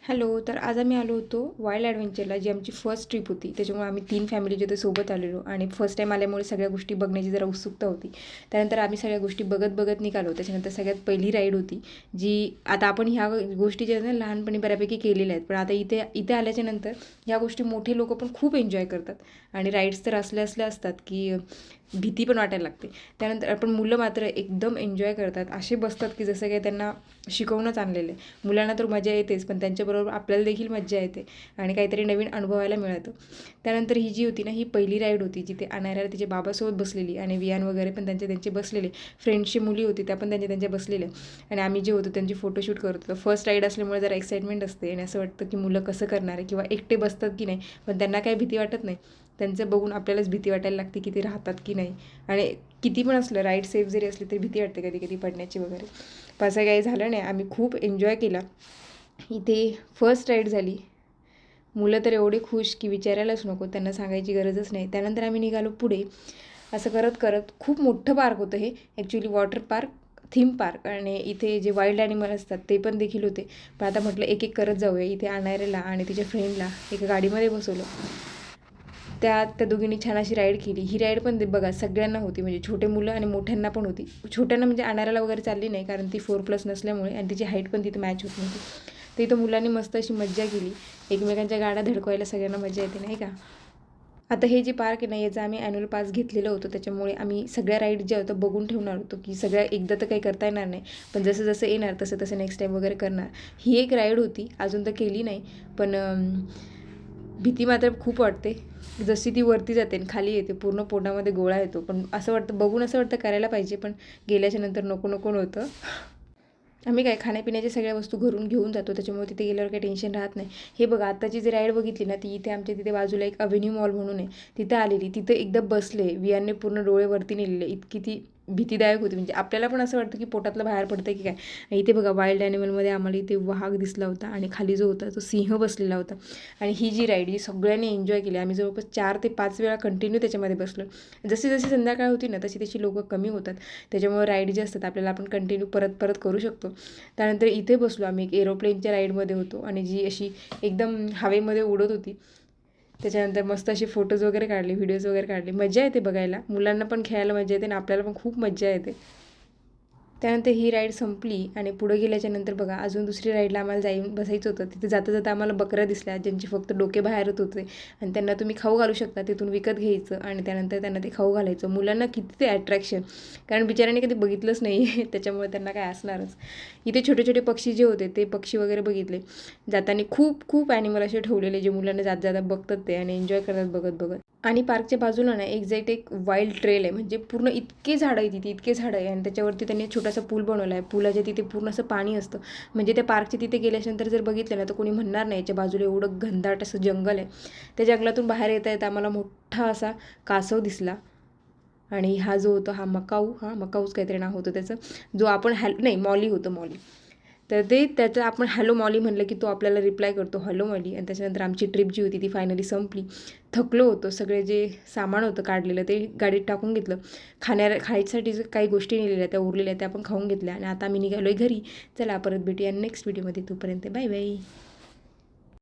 Hello. तर आज आम्ही आलो होतो वाईल्ड ॲडव्हेंचरला, जी आमची फर्स्ट ट्रिप होती. त्याच्यामुळे आम्ही 3 फॅमिली जिथे सोबत आलेलो आणि फर्स्ट टाईम आल्यामुळे सगळ्या गोष्टी बघण्याची जरा उत्सुकता होती. त्यानंतर आम्ही सगळ्या गोष्टी बघत बघत निघालो. त्याच्यानंतर सगळ्यात पहिली राईड होती, जी आता आपण ह्या गोष्टी ज्या आहेत ना लहानपणी बऱ्यापैकी केलेल्या आहेत, पण आता इथे इथे आल्याच्यानंतर ह्या गोष्टी मोठे लोक पण खूप एन्जॉय करतात. आणि राईड्स तर असल्या असतात की भीती पण वाटायला लागते. त्यानंतर आपण मुलं मात्र एकदम एन्जॉय करतात, असे बसतात की जसं काही त्यांना शिकवूनच आणलेलं आहे. मुलांना तर मजा येतेच, पण त्यांच्याबरोबर आपल्याला देखील मजा येते आणि काहीतरी नवीन अनुभवायला मिळतं. त्यानंतर ही जी होती ना, ही पहिली राईड होती जिथे अनायरा तिच्या बाबासोबत बसलेली आणि वियान वगैरे पण त्यांचे बसलेले. फ्रेंड्सची मुली होती त्या पण त्यांच्या बसलेल्या आणि आम्ही जे होतो त्यांची फोटोशूट करत होतो. फर्स्ट राईड असल्यामुळे जरा एक्साइटमेंट असते आणि असं वाटतं की मुलं कसं करणार आहे किंवा एकटे बसतात की नाही, पण त्यांना काही भीती वाटत नाही. त्यांचं बघून आपल्यालाच भीती वाटायला लागते की ते राहतात की नाही. आणि किती पण असलं राईड सेफ जरी असली तरी भीती वाटते कधी कधी पडण्याची वगैरे. पण असं काही झालं नाही, आम्ही खूप एन्जॉय केला. इथे फर्स्ट राईड झाली. मुलं तर एवढे खुश की विचारायलाच नको, त्यांना सांगायची गरजच नाही. त्यानंतर आम्ही निघालो पुढे. असं करत करत खूप मोठं पार्क होतं हे actually, water park, theme park. आणि इथे जे वाईल्ड ॲनिमल असतात ते पण देखील होते. पण आता म्हटलं एक एक करत जाऊया. इथे अनायराला आणि तिच्या फ्रेंडला एका गाडीमध्ये बसवलं. त्या दोघींनी छान अशी राईड केली. ही राईड पण बघा सगळ्यांना होती, म्हणजे छोटे मुलं आणि मोठ्यांना पण होती. छोट्यांना म्हणजे अनायराला वगैरे चालली नाही, कारण ती 4+ नसल्यामुळे आणि तिची हाईट पण तिथे मॅच होत नव्हती. तर इथं मुलांनी मस्त अशी मज्जा केली. एकमेकांच्या गाड्या धडकवायला सगळ्यांना मजा येते नाही का. आता हे जे पार्क आहे ना, याचा आम्ही ॲन्युअल पास घेतलेलं होतं. त्याच्यामुळे आम्ही सगळ्या राईड ज्या होतं बघून ठेवणार होतो, की सगळ्या एकदा तर काही करता येणार नाही, पण जसं जसं येणार तसं तसं नेक्स्ट टाईम वगैरे करणार. ही एक राईड होती, अजून तर केली नाही, पण भीती मात्र खूप वाटते. जशी ती वरती जाते आणि खाली येते पूर्ण पोटामध्ये गोळा येतो. पण असं वाटतं, बघून असं वाटतं करायला पाहिजे, पण गेल्याच्या नंतर नको नको होतं. आम्ही काय खाण्यापिण्याच्या सगळ्या वस्तू घरून घेऊन जातो, त्याच्यामुळे तिथे गेल्यावर काही टेन्शन राहत नाही. हे बघा आत्ताची जी राईड बघितली ना, ती इथे आमच्या तिथे बाजूला एक अव्हेन्यू मॉल म्हणून आहे, तिथं आलेली. तिथं एकदा बसले, वियानने पूर्ण डोळे वरती नेलेले. इतकी ती भीतीदायक होती, म्हणजे आपल्याला पण असं वाटतं की पोटातलं बाहेर पडतं की काय. इथे बघा वाईल्ड ॲनिमलमध्ये आम्हाला इथे वाघ दिसला होता आणि खाली जो होता तो सिंह बसलेला होता. आणि ही जी राईड ही सगळ्यांनी एन्जॉय केली. आम्ही जवळपास 4 ते 5 वेळा कंटिन्यू त्याच्यामध्ये बसलो. जशी जशी संध्याकाळ होती ना, तशी तशी लोकं कमी होतात. त्याच्यामुळे राईड जे असतात आपल्याला आपण कंटिन्यू परत परत करू शकतो. त्यानंतर इथे बसलो आम्ही, एक एरोप्लेनच्या राईडमध्ये होतो आणि जी अशी एकदम हवेमध्ये उडत होती. त्याच्यानंतर मस्त असे फोटोज वगैरे काढले, व्हिडिओज वगैरे काढले. मजा येते बघायला, मुलांना पण खेळायला मजा येते आणि आपल्याला पण खूप मजा येते. त्यानंतर ही राईड संपली आणि पुढे गेल्याच्यानंतर बघा अजून दुसरी राईडला आम्हाला जाऊन बसायचं होतं. तिथे जाता जाता आम्हाला बकऱ्या दिसल्या, ज्यांचे फक्त डोके बाहेरच होते आणि त्यांना तुम्ही खाऊ घालू शकता. तिथून विकत घ्यायचं आणि त्यानंतर त्यांना ते खाऊ घालायचं. मुलांना किती ते अट्रॅक्शन, कारण बिचाऱ्यांनी कधी बघितलंच नाही त्याच्यामुळे त्यांना काय असणारच. इथे छोटे छोटे पक्षी जे होते ते पक्षी वगैरे बघितले. जाताना खूप खूप ॲनिमल असे ठेवलेले, जे मुलांना जाता बघतात ते आणि एन्जॉय करतात बघत बघत. आणि पार्कच्या बाजूला ना एक्झॅक्ट एक वाईल्ड ट्रेल आहे, म्हणजे पूर्ण इतके झाडं आहे तिथे, इतके झाडं आहे आणि त्याच्यावरती त्यांनी छोटासा पूल बनवला आहे. पुलाच्या तिथे पूर्ण असं पाणी असतं, म्हणजे त्या पार्कच्या तिथे गेल्याच्यानंतर जर बघितलं ना तर कोणी म्हणणार नाही याच्या बाजूला एवढं घनदाट असं जंगल आहे. त्या जंगलातून बाहेर येता येता आम्हाला मोठा असा कासव दिसला. आणि हा जो होता हा मकाऊच काहीतरी नाव होतं त्याचं, जो आपण नाही मॉली होतं, मॉली. तर त्याचं आपण हॅलो मॉली म्हणलं की तो आपल्याला रिप्लाय करतो हॅलो मॉली. आणि त्याच्यानंतर आमची ट्रिप जी होती ती फायनली संपली. थकलो होतो, सगळे जे सामान होतं काढलेलं ते गाडीत टाकून घेतलं. खायसाठी जे काही गोष्टी नेलेल्या त्या उरलेल्या त्या आपण खाऊन घेतल्या आणि आता आम्ही निघालो आहे घरी. चला परत भेटूया नेक्स्ट व्हिडिओमध्ये. तोपर्यंत बाय बाय.